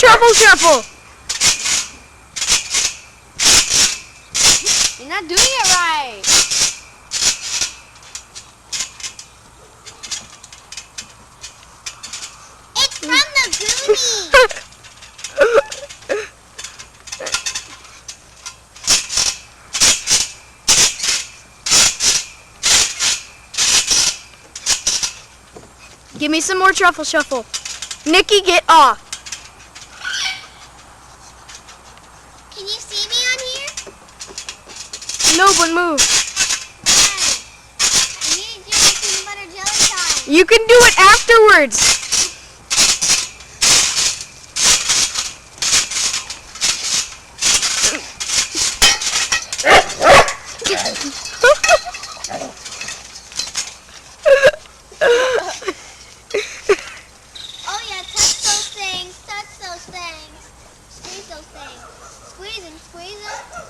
truffle shuffle. You're not doing it right. It's from the Goonies. Give me some more truffle shuffle. Nikki, get off. Can you see me on here? No, but move. I need your peanut butter jelly time. You can do it afterwards. Oh yeah, touch those things. Touch those things. Squeeze those things. Squeeze them, squeeze them.